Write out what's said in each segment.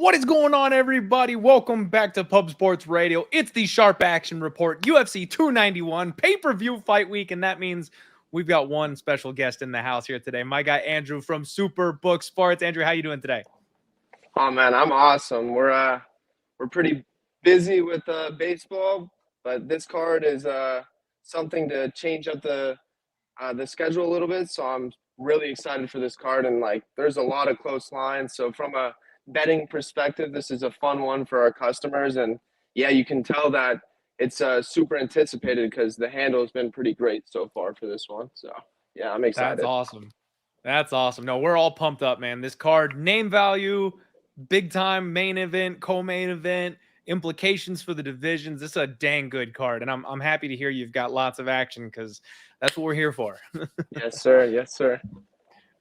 What is going on, everybody? Welcome back to Pub Sports Radio. It's the Sharp Action Report, UFC 291, pay-per-view fight week, and that means we've got one special guest in the house here today. My guy, Andrew from Superbook Sports. Andrew, how you doing today? Oh, man, I'm awesome. We're pretty busy with baseball, but this card is something to change up the schedule a little bit, so I'm really excited for this card, and, there's a lot of close lines, so from a betting perspective, this is a fun one for our customers. And yeah, you can tell that it's super anticipated because the handle has been pretty great so far for this one. So yeah, I'm That's excited. awesome. That's awesome. No, we're all pumped up, man. This card, name value, big time main event, co-main event, implications for the divisions. This is a dang good card, and I'm happy to hear you've got lots of action because that's what we're here for. Yes, sir. Yes, sir.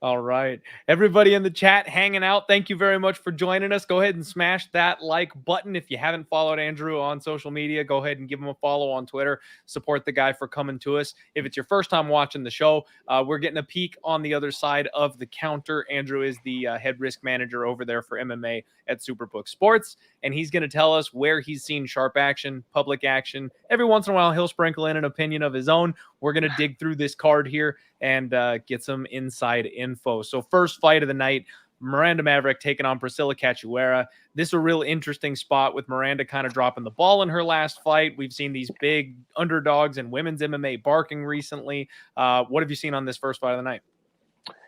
All right. Everybody in the chat hanging out, thank you very much for joining us. Go ahead and smash that like button. If you haven't followed Andrew on social media, go ahead and give him a follow on Twitter. Support the guy for coming to us. If it's your first time watching the show, we're getting a peek on the other side of the counter. Andrew is the head risk manager over there for MMA at Superbook Sports, and he's going to tell us where he's seen sharp action, public action. Every once in a while, he'll sprinkle in an opinion of his own. We're going to dig through this card here and get some inside info. So first fight of the night, Miranda Maverick taking on Priscilla Cachoeira. This is a real interesting spot with Miranda kind of dropping the ball in her last fight. We've seen these big underdogs in women's MMA barking recently. What have you seen on this first fight of the night?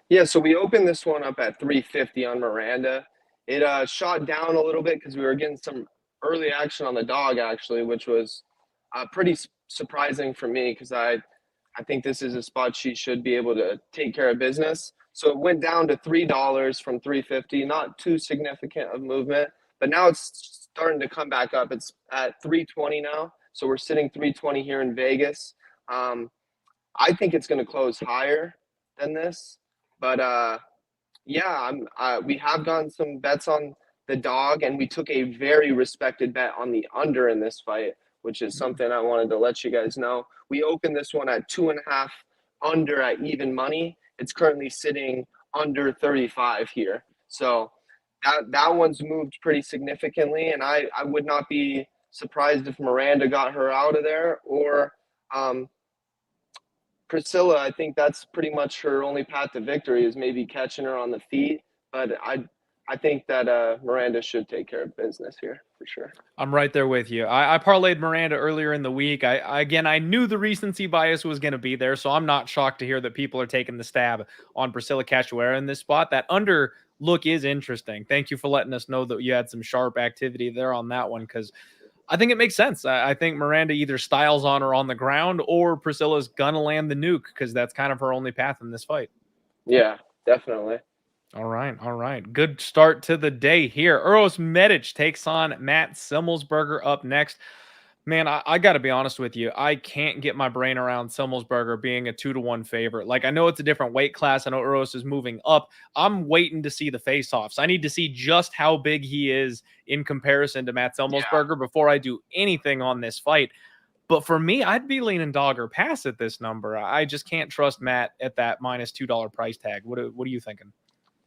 Yeah, so we opened this one up at 350 on Miranda. It shot down a little bit because we were getting some early action on the dog, actually, which was pretty surprising for me because I think this is a spot she should be able to take care of business. So it went down to $3 from 350, not too significant of movement, but now it's starting to come back up. It's at 320 now, so we're sitting 320 here in Vegas. I think it's going to close higher than this, but yeah, we have gotten some bets on the dog, and we took a very respected bet on the under in this fight, which is something I wanted to let you guys know. We opened this one at 2.5 under at even money. It's currently sitting under 35 here. So that one's moved pretty significantly, and I would not be surprised if Miranda got her out of there, or Priscilla. I think that's pretty much her only path to victory is maybe catching her on the feet. But I think that Miranda should take care of business here for sure. I'm right there with you. I parlayed Miranda earlier in the week. I knew the recency bias was going to be there, so I'm not shocked to hear that people are taking the stab on Priscilla Cachoeira in this spot. That under look is interesting. Thank you for letting us know that you had some sharp activity there on that one, because I think it makes sense. I think Miranda either styles on her on the ground or Priscilla's going to land the nuke because that's kind of her only path in this fight. Yeah, definitely. All right. Good start to the day here. Eros Medich takes on Matt Simmonsberger up next. Man, I got to be honest with you. I can't get my brain around Simmonsberger being a 2-1 favorite. Like, I know it's a different weight class. I know Eros is moving up. I'm waiting to see the face-offs. I need to see just how big he is in comparison to Matt Simmonsberger before I do anything on this fight. But for me, I'd be leaning dog or pass at this number. I just can't trust Matt at that minus $2 price tag. What are you thinking?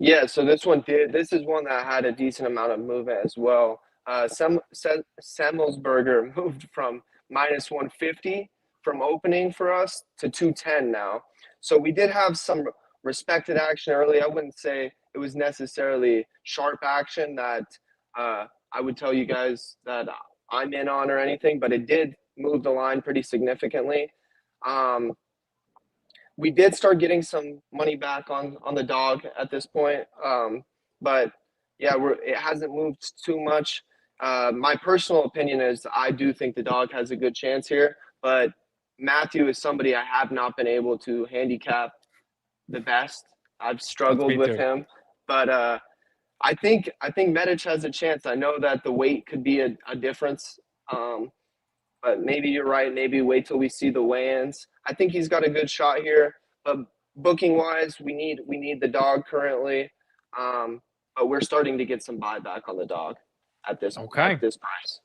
Yeah, so this is one that had a decent amount of movement as well. Semmelsberger moved from minus 150 from opening for us to 210 now. So we did have some respected action early. I wouldn't say it was necessarily sharp action that I would tell you guys that I'm in on or anything, but it did move the line pretty significantly. We did start getting some money back on the dog at this point, but yeah, it hasn't moved too much. My personal opinion is I do think the dog has a good chance here, but Matthew is somebody I have not been able to handicap the best. I've struggled with him, but I think Medich has a chance. I know that the weight could be a difference, but maybe you're right. Maybe wait till we see the weigh-ins. I think he's got a good shot here, but booking-wise, we need the dog currently. But we're starting to get some buyback on the dog at this price.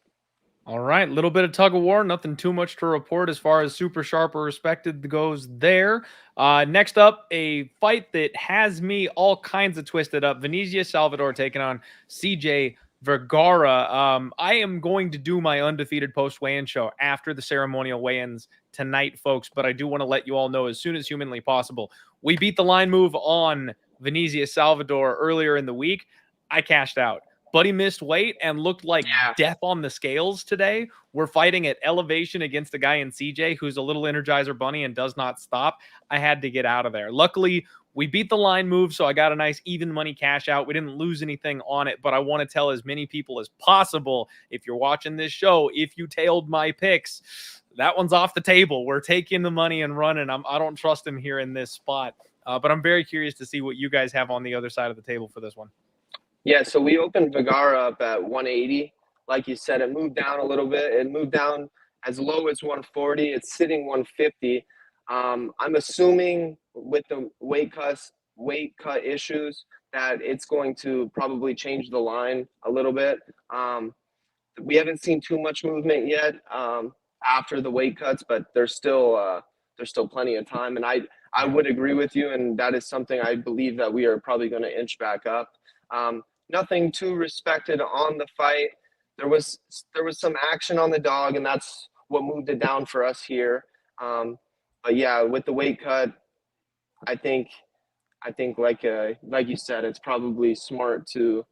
All right, little bit of tug of war. Nothing too much to report as far as super sharp or respected goes there. Next up, a fight that has me all kinds of twisted up. Venezia Salvador taking on CJ Vergara. I am going to do my undefeated post weigh-in show after the ceremonial weigh-ins tonight, folks, but I do want to let you all know as soon as humanly possible. We beat the line move on Venezia Salvador earlier in the week. I cashed out. Buddy missed weight and looked like Yeah. death on the scales today. We're fighting at elevation against a guy in CJ who's a little Energizer Bunny and does not stop. I had to get out of there. Luckily, we beat the line move, so I got a nice even money cash out. We didn't lose anything on it, but I want to tell as many people as possible, if you're watching this show, if you tailed my picks, that one's off the table. We're taking the money and running. I don't trust him here in this spot, but I'm very curious to see what you guys have on the other side of the table for this one. Yeah, so we opened Vergara up at 180. Like you said, it moved down a little bit. It moved down as low as 140. It's sitting 150. I'm assuming with the weight cut issues that it's going to probably change the line a little bit. We haven't seen too much movement yet after the weight cuts, but there's still plenty of time. And I would agree with you, and that is something I believe that we are probably going to inch back up. Nothing too respected on the fight. There was some action on the dog, and that's what moved it down for us here. But yeah, with the weight cut, I think like you said, it's probably smart to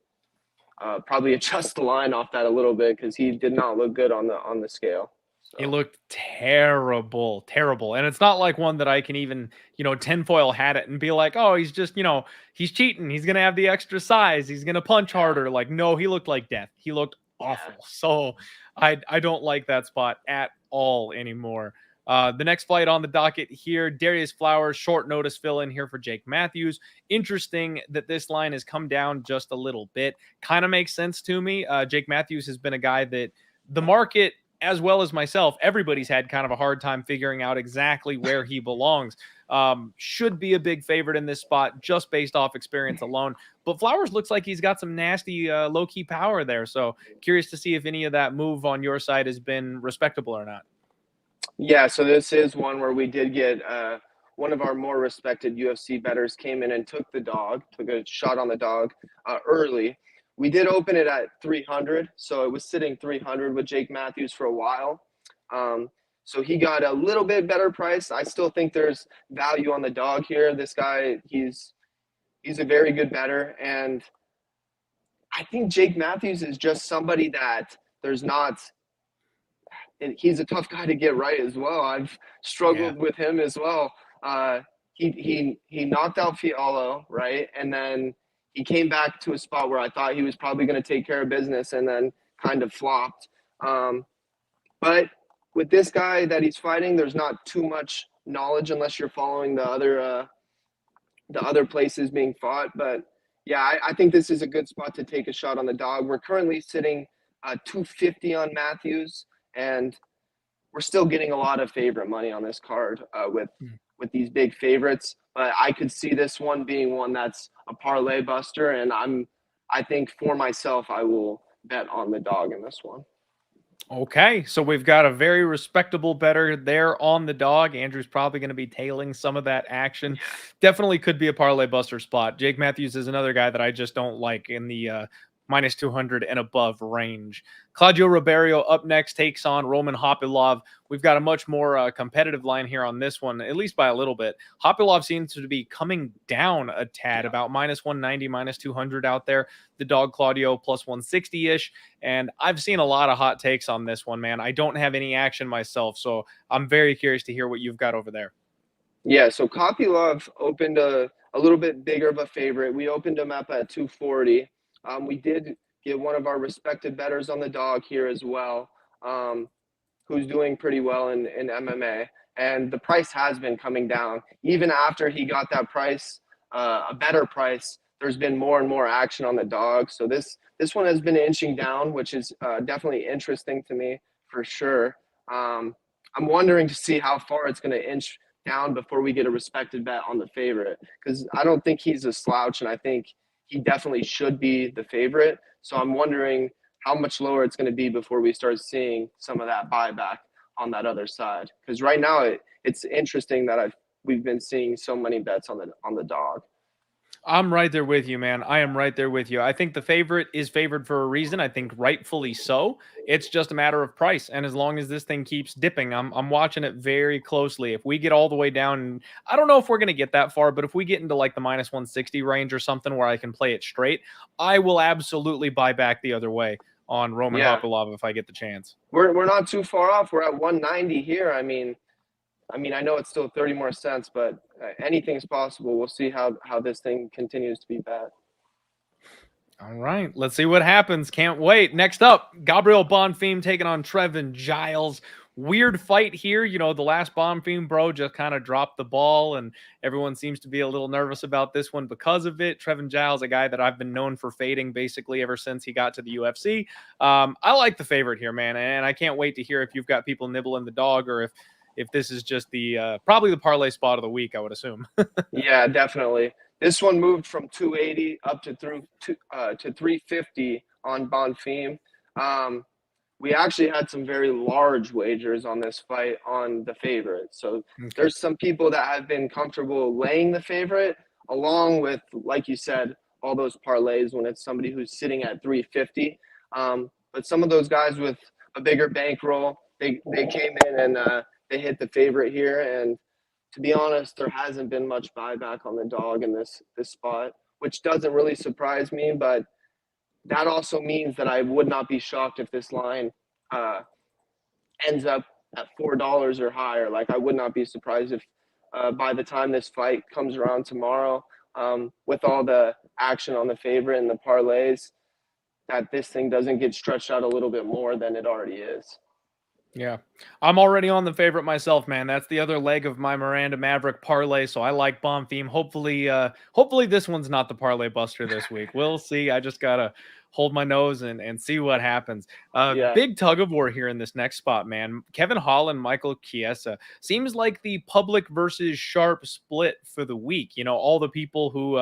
probably adjust the line off that a little bit because he did not look good on the scale. So. He looked terrible. And it's not like one that I can even, tinfoil hat it and be like, oh, he's just, he's cheating. He's going to have the extra size. He's going to punch harder. Like, no, he looked like death. He looked awful. So I don't like that spot at all anymore. The next fight on the docket here, Darius Flowers, short notice fill in here for Jake Matthews. Interesting that this line has come down just a little bit. Kind of makes sense to me. Jake Matthews has been a guy that the market, as well as myself, everybody's had kind of a hard time figuring out exactly where he belongs. Should be a big favorite in this spot just based off experience alone. But Flowers looks like he's got some nasty low-key power there. So curious to see if any of that move on your side has been respectable or not. Yeah, so this is one where we did get one of our more respected UFC bettors came in and took a shot on the dog early. We did open it at 300, so it was sitting 300 with Jake Matthews for a while. So he got a little bit better price. I still think there's value on the dog here. This guy, he's a very good bettor, and I think Jake Matthews is just somebody that there's not. He's a tough guy to get right as well. I've struggled with him as well. He knocked out Fiallo, right, and then he came back to a spot where I thought he was probably going to take care of business and then kind of flopped. But with this guy that he's fighting, there's not too much knowledge unless you're following the other places being fought. But yeah, I think this is a good spot to take a shot on the dog. We're currently sitting 250 on Matthews, and we're still getting a lot of favorite money on this card with these big favorites. But I could see this one being one that's a parlay buster, and I think for myself, I will bet on the dog in this one. Okay, so we've got a very respectable bettor there on the dog. Andrew's probably going to be tailing some of that action. Definitely could be a parlay buster spot. Jake Matthews is another guy that I just don't like in the minus 200 and above range. Claudio Ribario up next takes on Roman Hoppilov. We've got a much more competitive line here on this one, at least by a little bit. Hoppilov seems to be coming down a tad, about minus 190, minus 200 out there. The dog Claudio plus 160-ish. And I've seen a lot of hot takes on this one, man. I don't have any action myself, so I'm very curious to hear what you've got over there. Yeah, so Hoppilov opened a little bit bigger of a favorite. We opened him up at 240. We did get one of our respected bettors on the dog here as well, who's doing pretty well in MMA. And the price has been coming down. Even after he got that price, a better price, there's been more and more action on the dog. So this one has been inching down, which is definitely interesting to me for sure. I'm wondering to see how far it's going to inch down before we get a respected bet on the favorite, because I don't think he's a slouch, and I think he definitely should be the favorite. So I'm wondering how much lower it's going to be before we start seeing some of that buyback on that other side. Because right now it's interesting that we've been seeing so many bets on the dog. I'm right there with you, man. I am right there with you. I think the favorite is favored for a reason. I think rightfully so. It's just a matter of price. And as long as this thing keeps dipping, I'm watching it very closely. If we get all the way down, and I don't know if we're gonna get that far, but if we get into like the minus 160 range or something where I can play it straight, I will absolutely buy back the other way on Roman Yeah, Hoppilov if I get the chance. we're not too far off. We're at 190 here. I know it's still 30 more cents, but anything's possible. We'll see how this thing continues to be bad. All right, let's see what happens. Can't wait. Next up, Gabriel Bonfim taking on Trevin Giles. Weird fight here. You know, the last Bonfim bro just kind of dropped the ball, and everyone seems to be a little nervous about this one because of it. Trevin Giles, a guy that I've been known for fading basically ever since he got to the UFC. I like the favorite here, man, and I can't wait to hear if you've got people nibbling the dog or if this is just the probably the parlay spot of the week, I would assume. Yeah, definitely. This one moved from 280 up to 350 on Bonfim. We actually had some very large wagers on this fight on the favorite. So Okay. there's some people that have been comfortable laying the favorite, along with, like you said, all those parlays when it's somebody who's sitting at 350. But some of those guys with a bigger bankroll, they came in and they hit the favorite here. And to be honest, there hasn't been much buyback on the dog in this spot, which doesn't really surprise me. But that also means that I would not be shocked if this line uh, ends up at $4 or higher. Like, I would not be surprised if by the time this fight comes around tomorrow, with all the action on the favorite and the parlays, that this thing doesn't get stretched out a little bit more than it already is. Yeah. I'm already on the favorite myself, man. That's the other leg of my Miranda Maverick parlay, so I like Bonfim. Hopefully this one's not the parlay buster this week. We'll see. I just got to hold my nose and see what happens. Yeah. Big tug of war here in this next spot, man. Kevin Holland, Michael Chiesa. Seems like the public versus sharp split for the week. You know, all the people who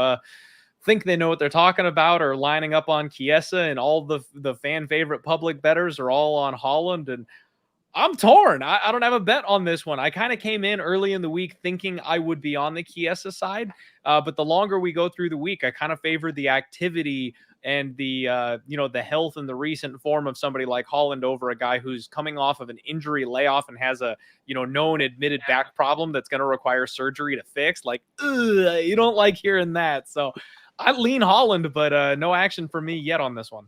think they know what they're talking about are lining up on Chiesa, and all the fan favorite public bettors are all on Holland. And I'm torn. I don't have a bet on this one. I kind of came in early in the week thinking I would be on the Chiesa side, but the longer we go through the week, I kind of favor the activity and the the health and the recent form of somebody like Holland over a guy who's coming off of an injury layoff and has a known admitted back problem that's going to require surgery to fix. Like, you don't like hearing that. So I lean Holland, but no action for me yet on this one.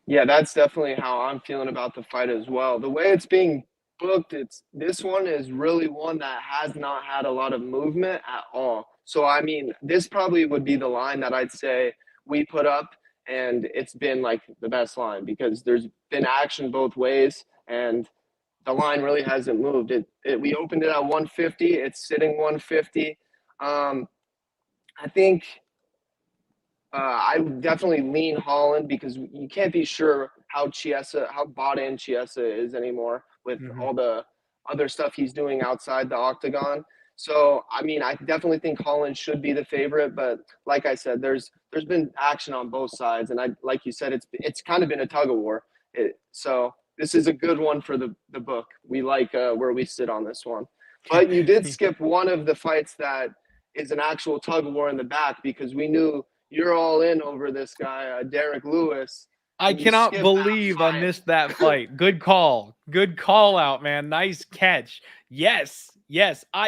Yeah, that's definitely how I'm feeling about the fight as well. The way it's being booked, this one is really one that has not had a lot of movement at all. So I mean, this probably would be the line that I'd say we put up, and it's been like the best line because there's been action both ways, and the line really hasn't moved. We opened it at 150. It's sitting 150. I think I would definitely lean Holland because you can't be sure how bought in Chiesa is anymore with all the other stuff he's doing outside the octagon. So, I mean, I definitely think Holland should be the favorite, but like I said, there's been action on both sides, and like you said, it's kind of been a tug of war. So this is a good one for the book. We like where we sit on this one, but you did skip one of the fights that is an actual tug of war in the back because we knew you're all in over this guy, Derek Lewis. I cannot believe I missed that fight. Good call. Good call out, man. Nice catch. Yes.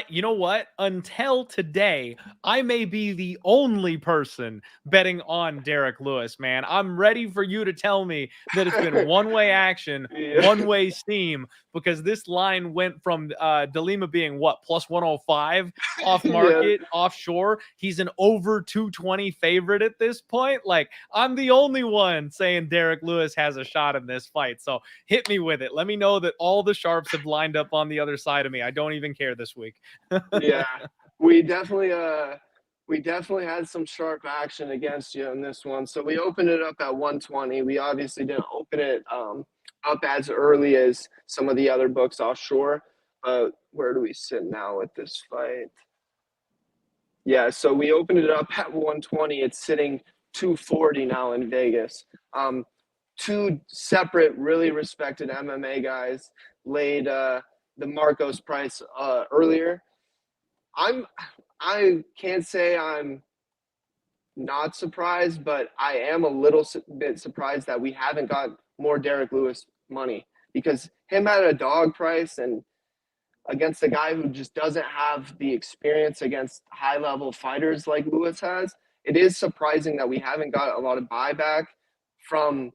You know what? Until today, I may be the only person betting on Derek Lewis, man. I'm ready for you to tell me that it's been one-way action, one-way steam, because this line went from De Lima being what, plus 105 off market, offshore. He's an over 220 favorite at this point. Like, I'm the only one saying Derek Lewis has a shot in this fight. So hit me with it. Let me know that all the sharps have lined up on the other side of me. I don't even care this week. Yeah, we definitely had some sharp action against you in this one. So we opened it up at 120. We obviously didn't open it up as early as some of the other books offshore. Where do we sit now with this fight? Yeah, so we opened it up at 120. It's sitting 240 now in Vegas. Two separate, really respected MMA guys laid the Marcos price earlier. I can't say I'm not surprised, but I am a little bit surprised that we haven't got more Derek Lewis money, because him at a dog price and against a guy who just doesn't have the experience against high level fighters like Lewis has, it is surprising that we haven't got a lot of buyback from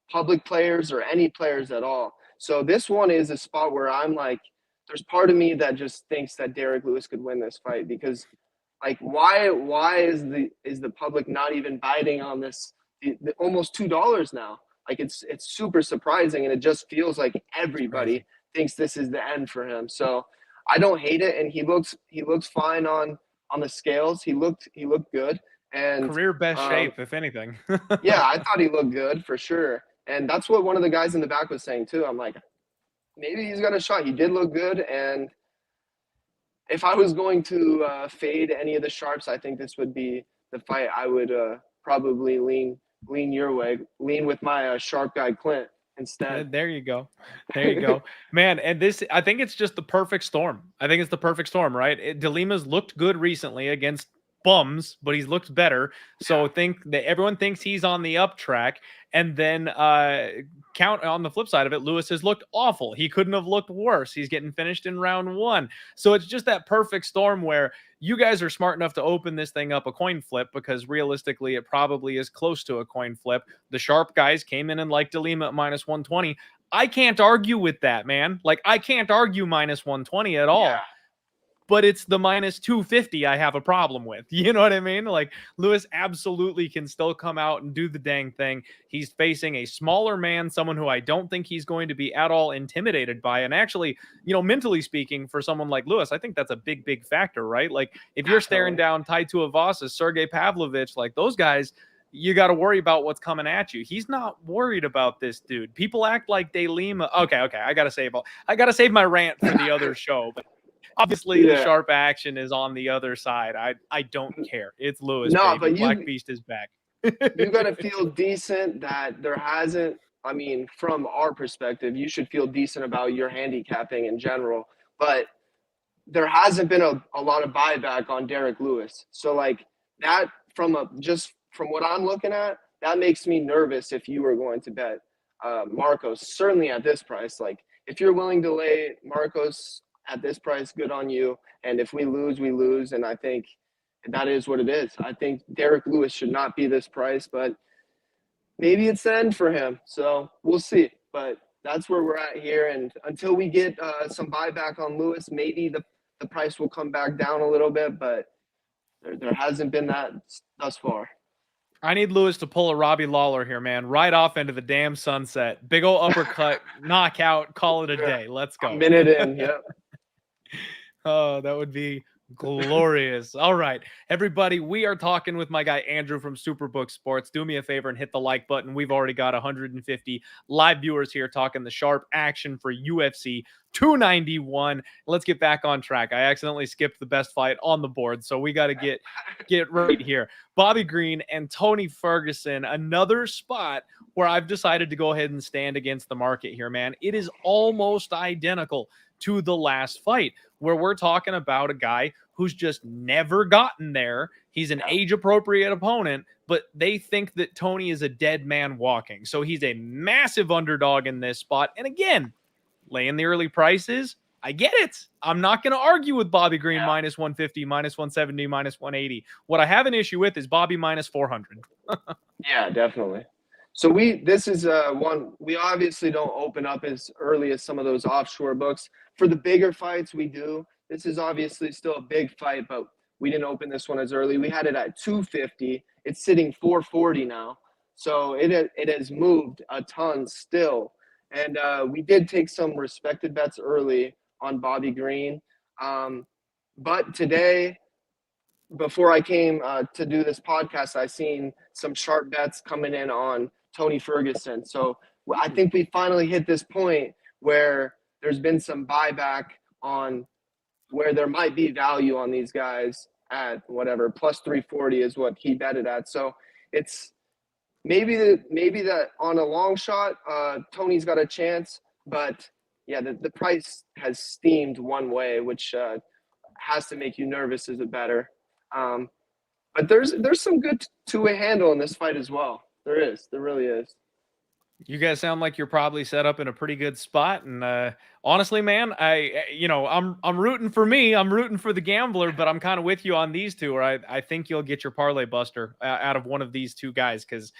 public players or any players at all. So this one is a spot where I'm like, there's part of me that just thinks that Derek Lewis could win this fight, because like why is the public not even biting on this the almost $2 now? Like it's super surprising, and it just feels like everybody thinks this is the end for him. So I don't hate it, and he looks fine on the scales. He looked good, and Career best shape, if anything. yeah, I thought he looked good for sure. And that's what one of the guys in the back was saying too. I'm like, maybe he's got a shot. He did look good, and if I was going to fade any of the sharps, I think this would be the fight I would probably lean your way, lean with my sharp guy Clint instead. There you go. There you go. Man, and this, I think it's just the perfect storm. I think it's the perfect storm, right? De Lima's looked good recently against bums, but he's looked better. So think that everyone thinks he's on the up track. And then count on the flip side of it, Lewis has looked awful. He couldn't have looked worse. He's getting finished in round 1. So it's just that perfect storm where you guys are smart enough to open this thing up a coin flip, because realistically it probably is close to a coin flip. The sharp guys came in and liked De Lima at minus 120. I can't argue with that, man. Like, I can't argue minus 120 at all. Yeah. But it's the minus 250 I have a problem with. You know what I mean? Like, Lewis absolutely can still come out and do the dang thing. He's facing a smaller man, someone who I don't think he's going to be at all intimidated by. And actually, you know, mentally speaking, for someone like Lewis, I think that's a big, big factor, right? Like, if you're staring down Tai Tuivasa, Sergey Pavlovich, like those guys, you got to worry about what's coming at you. He's not worried about this dude. People act like De Lima. Okay. I got to save my rant for the other show, but obviously, the sharp action is on the other side. I don't care. It's Lewis. No, baby. but Black Beast is back. You got to feel decent that there hasn't. I mean, from our perspective, you should feel decent about your handicapping in general. But there hasn't been a lot of buyback on Derek Lewis. So like that, just from what I'm looking at, that makes me nervous if you were going to bet Marcos. Certainly at this price, like if you're willing to lay Marcos at this price, good on you. And if we lose, we lose. And I think that is what it is. I think Derek Lewis should not be this price, but maybe it's the end for him. So we'll see. But that's where we're at here. And until we get some buyback on Lewis, maybe the price will come back down a little bit, but there hasn't been that thus far. I need Lewis to pull a Robbie Lawler here, man. Right off into the damn sunset. Big ol' uppercut, knockout, call it a day. Let's go. A minute in, yep. Oh, that would be glorious. All right, everybody, we are talking with my guy Andrew from Superbook Sports. Do me a favor and hit the like button. We've already got 150 live viewers here talking the sharp action for UFC 291. Let's get back on track. I accidentally skipped the best fight on the board, so we got to get right here. Bobby Green and Tony Ferguson, another spot where I've decided to go ahead and stand against the market here, man. It is almost identical to the last fight, where we're talking about a guy who's just never gotten there. He's an age-appropriate opponent, but they think that Tony is a dead man walking. So he's a massive underdog in this spot. And again, laying the early prices, I get it. I'm not going to argue with Bobby Green minus 150, minus 170, minus 180. What I have an issue with is Bobby minus 400. Yeah, definitely. So this is one we obviously don't open up as early as some of those offshore books. For the bigger fights, we do. This is obviously still a big fight, but we didn't open this one as early. We had it at 250. It's sitting 440 now. So it has moved a ton still. And we did take some respected bets early on Bobby Green. But today, before I came to do this podcast, I seen some sharp bets coming in on Tony Ferguson. So I think we finally hit this point where there's been some buyback on where there might be value on these guys at whatever, plus 340 is what he betted at. So it's maybe that on a long shot, Tony's got a chance, but yeah, the price has steamed one way, which has to make you nervous as a bettor. But there's some good two-way handle in this fight as well. There really is. You guys sound like you're probably set up in a pretty good spot, and honestly, man, I'm rooting for me. I'm rooting for the gambler, but I'm kind of with you on these two. Or I think you'll get your parlay buster out of one of these two guys, because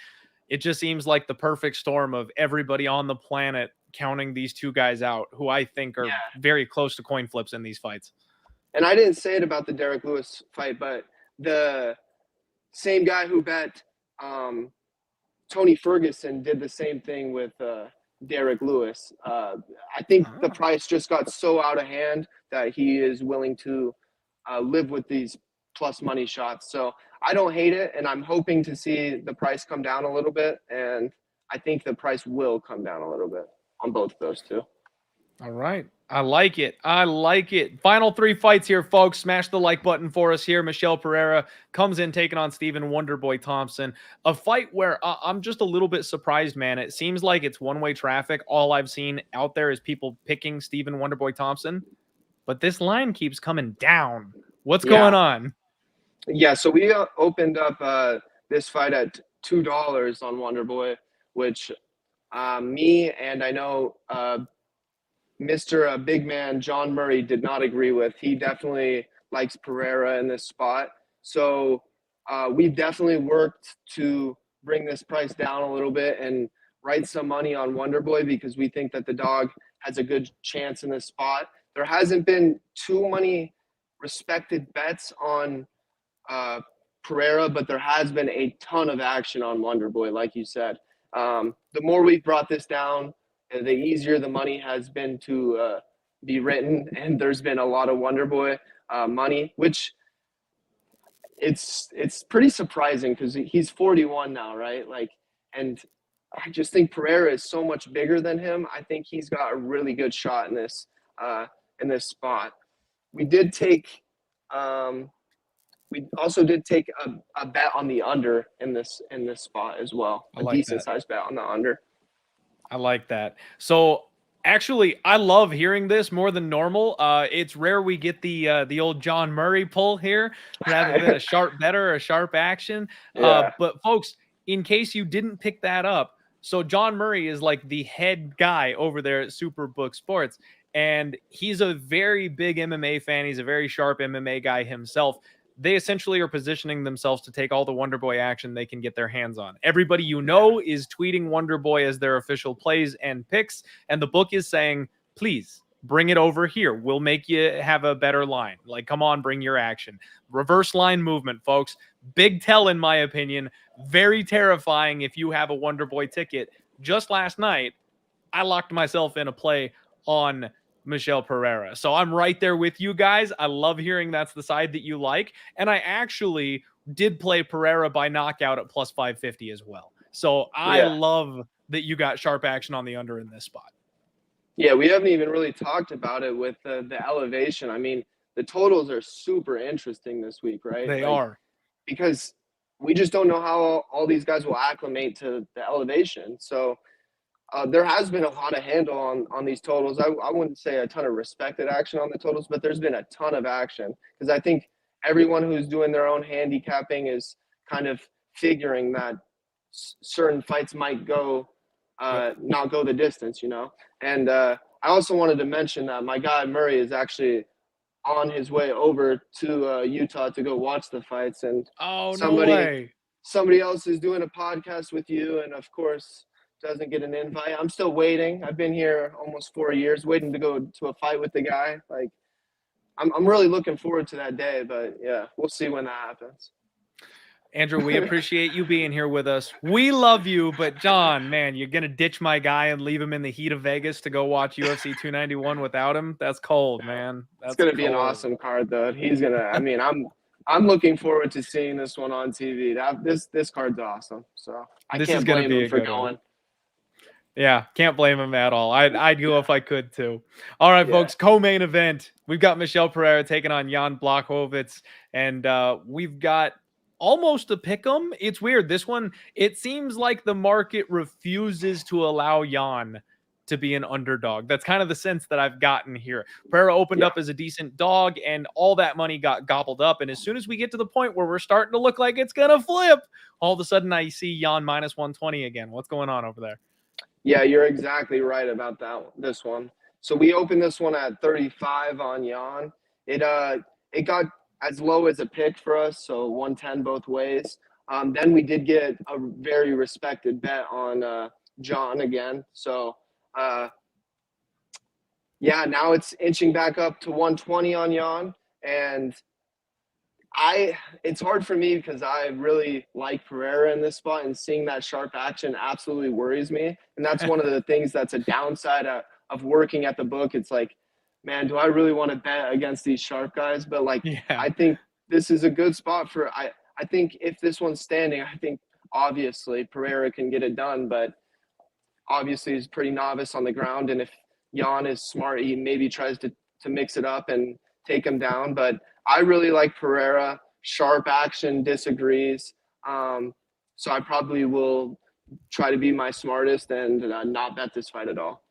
it just seems like the perfect storm of everybody on the planet counting these two guys out, who I think are very close to coin flips in these fights. And I didn't say it about the Derek Lewis fight, but the same guy who bet Tony Ferguson did the same thing with Derek Lewis. I think the price just got so out of hand that he is willing to live with these plus money shots. So I don't hate it, and I'm hoping to see the price come down a little bit, and I think the price will come down a little bit on both of those two. All right. I like it. I like it. Final three fights here, folks. Smash the like button for us here. Michelle Pereira comes in taking on Stephen Wonderboy Thompson. A fight where I'm just a little bit surprised, man. It seems like it's one-way traffic. All I've seen out there is people picking Stephen Wonderboy Thompson. But this line keeps coming down. What's going on? Yeah, so we opened up this fight at $2 on Wonderboy, which me and I know Mr. Big Man John Murray did not agree with. He definitely likes Pereira in this spot. So we've definitely worked to bring this price down a little bit and write some money on Wonderboy, because we think that the dog has a good chance in this spot. There hasn't been too many respected bets on Pereira, but there has been a ton of action on Wonderboy, like you said. The more we've brought this down, the easier the money has been to be written, and there's been a lot of Wonderboy money, which it's pretty surprising because he's 41 now, right? Like, and I just think Pereira is so much bigger than him. I think he's got a really good shot in this spot. We did take we also did take a bet on the under in this spot as well. A decent sized bet on the under. I like that. So actually, I love hearing this more than normal. It's rare we get the old John Murray pull here, rather than a sharp better or a sharp action. But folks, in case you didn't pick that up, so John Murray is like the head guy over there at Superbook Sports, and he's a very big MMA fan. He's a very sharp MMA guy himself. They essentially are positioning themselves to take all the Wonderboy action they can get their hands on. Everybody you know is tweeting Wonderboy as their official plays and picks, and the book is saying, please bring it over here. We'll make you have a better line. Like, come on, bring your action. Reverse line movement, folks. Big tell, in my opinion. Very terrifying if you have a Wonderboy ticket. Just last night, I locked myself in a play on Michelle Pereira. So I'm right there with you guys. I love hearing that's the side that you like. And I actually did play Pereira by knockout at plus 550 as well. So I love that you got sharp action on the under in this spot. Yeah, we haven't even really talked about it with the elevation. I mean, the totals are super interesting this week, right? They are. Because we just don't know how all these guys will acclimate to the elevation. So there has been a lot of handle on these totals. I wouldn't say a ton of respected action on the totals, but there's been a ton of action, because I think everyone who's doing their own handicapping is kind of figuring that certain fights might go not go the distance, you know. And I also wanted to mention that my guy Murray is actually on his way over to Utah to go watch the fights, and somebody else is doing a podcast with you, and of course doesn't get an invite. I'm still waiting. I've been here almost 4 years waiting to go to a fight with the guy. Like, I'm really looking forward to that day, but yeah, we'll see when that happens. Andrew, we appreciate you being here with us. We love you, but John, man, you're going to ditch my guy and leave him in the heat of Vegas to go watch UFC 291 without him? That's cold, man. It's going to be an awesome card, though. He's going to, I mean, I'm looking forward to seeing this one on TV. This card's awesome. So I can't blame him for going. Yeah, can't blame him at all. I'd go if I could too. All right, folks, co-main event. We've got Michelle Pereira taking on Jan Blachowicz, and we've got almost a pick'em. It's weird. This one, it seems like the market refuses to allow Jan to be an underdog. That's kind of the sense that I've gotten here. Pereira opened up as a decent dog, and all that money got gobbled up. And as soon as we get to the point where we're starting to look like it's going to flip, all of a sudden I see Jan minus 120 again. What's going on over there? Yeah, you're exactly right about this one. So we opened this one at 35 on Jan. It got as low as a pick for us, so 110 both ways. Then we did get a very respected bet on John again. So yeah, now it's inching back up to 120 on Jan, and it's hard for me because I really like Pereira in this spot, and seeing that sharp action absolutely worries me. And that's one of the things that's a downside of working at the book. It's like, man, do I really want to bet against these sharp guys? But like, I think this is a good spot for, I think if this one's standing, I think obviously Pereira can get it done, but obviously he's pretty novice on the ground. And if Jan is smart, he maybe tries to mix it up and take him down. But I really like Pereira. Sharp action, disagrees. So I probably will try to be my smartest and not bet this fight at all.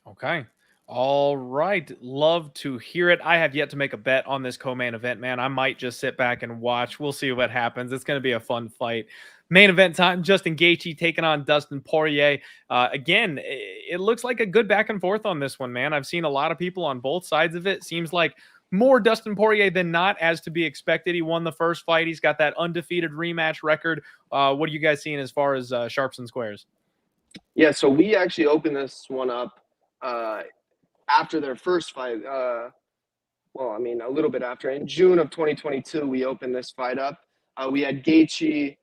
Okay. All right. Love to hear it. I have yet to make a bet on this co-main event, man. I might just sit back and watch. We'll see what happens. It's going to be a fun fight. Main event time, Justin Gaethje taking on Dustin Poirier. Again, it looks like a good back and forth on this one, man. I've seen a lot of people on both sides of it. Seems like more Dustin Poirier than not, as to be expected. He won the first fight. He's got that undefeated rematch record. What are you guys seeing as far as sharps and squares? Yeah, so we actually opened this one up after their first fight. Well, I mean, a little bit after. In June of 2022, we opened this fight up. We had Gaethje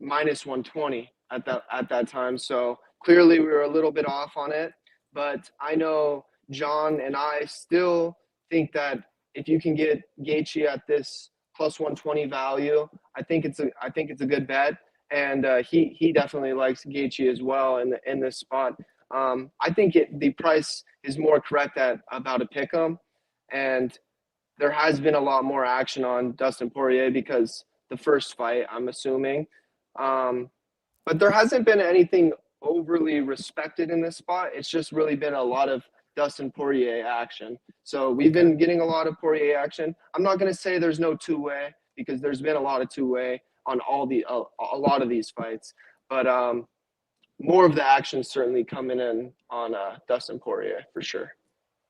minus 120 at that time. So clearly we were a little bit off on it. But I know John and I still think that if you can get Gaethje at this plus 120 value, I think it's a good bet. And he definitely likes Gaethje as well in this spot. I think the price is more correct at about a pick'em, and there has been a lot more action on Dustin Poirier because the first fight, I'm assuming, but there hasn't been anything overly respected in this spot. It's just really been a lot of Dustin Poirier action. So we've been getting a lot of Poirier action. I'm not going to say there's no two-way, because there's been a lot of two-way on a lot of these fights, but more of the action certainly coming in on Dustin Poirier for sure.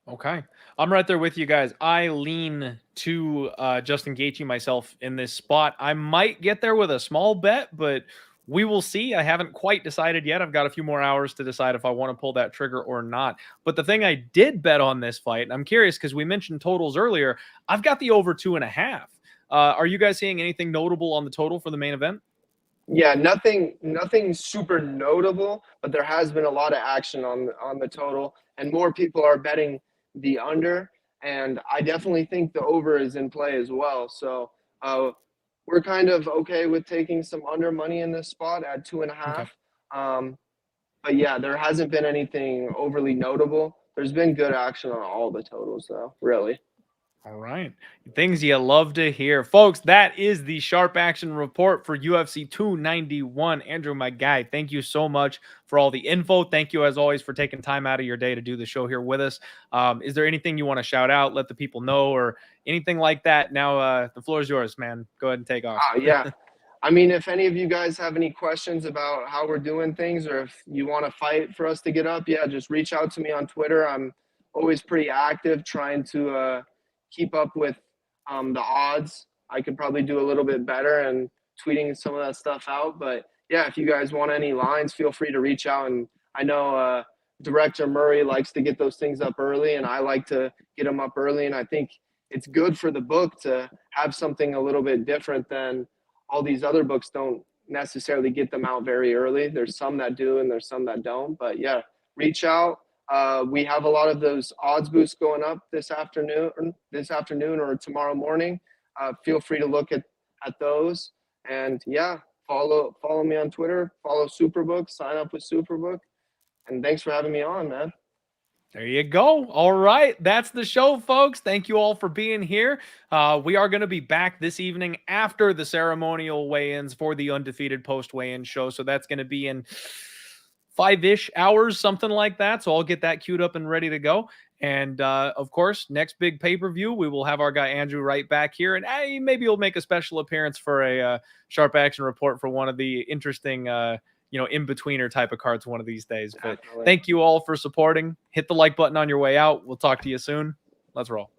Okay. I'm right there with you guys. I lean to Justin Gaethje myself in this spot. I might get there with a small bet, but we will see. I haven't quite decided yet. I've got a few more hours to decide if I want to pull that trigger or not. But the thing I did bet on this fight, and I'm curious because we mentioned totals earlier, I've got the over 2.5. Are you guys seeing anything notable on the total for the main event? Yeah, nothing super notable, but there has been a lot of action on the total, and more people are betting the under, and I definitely think the over is in play as well. So we're kind of okay with taking some under money in this spot at 2.5. Okay. But yeah, there hasn't been anything overly notable. There's been good action on all the totals though, really. All right. Things you love to hear. Folks, that is the Sharp Action Report for UFC 291. Andrew, my guy, thank you so much for all the info. Thank you, as always, for taking time out of your day to do the show here with us. Is there anything you want to shout out, let the people know, or anything like that? Now, the floor is yours, man. Go ahead and take off. Yeah. I mean, if any of you guys have any questions about how we're doing things, or if you want to fight for us to get up, yeah, just reach out to me on Twitter. I'm always pretty active trying to keep up with the odds. I could probably do a little bit better and tweeting some of that stuff out. But yeah, if you guys want any lines, feel free to reach out. And I know Director Murray likes to get those things up early, and I like to get them up early. And I think it's good for the book to have something a little bit different than all these other books don't necessarily get them out very early. There's some that do, and there's some that don't. But yeah, reach out. We have a lot of those odds boosts going up this afternoon or tomorrow morning. Feel free to look at those. And yeah, follow me on Twitter, follow Superbook, sign up with Superbook. And thanks for having me on, man. There you go. All right. That's the show, folks. Thank you all for being here. We are going to be back this evening after the ceremonial weigh-ins for the Undefeated post weigh-in show. So that's going to be in 5-ish hours, something like that. So I'll get that queued up and ready to go. And of course, next big pay-per-view, we will have our guy Andrew right back here, and maybe he'll make a special appearance for a sharp action report for one of the interesting, in-betweener type of cards one of these days. But thank you all for supporting. Hit the like button on your way out. We'll talk to you soon. Let's roll.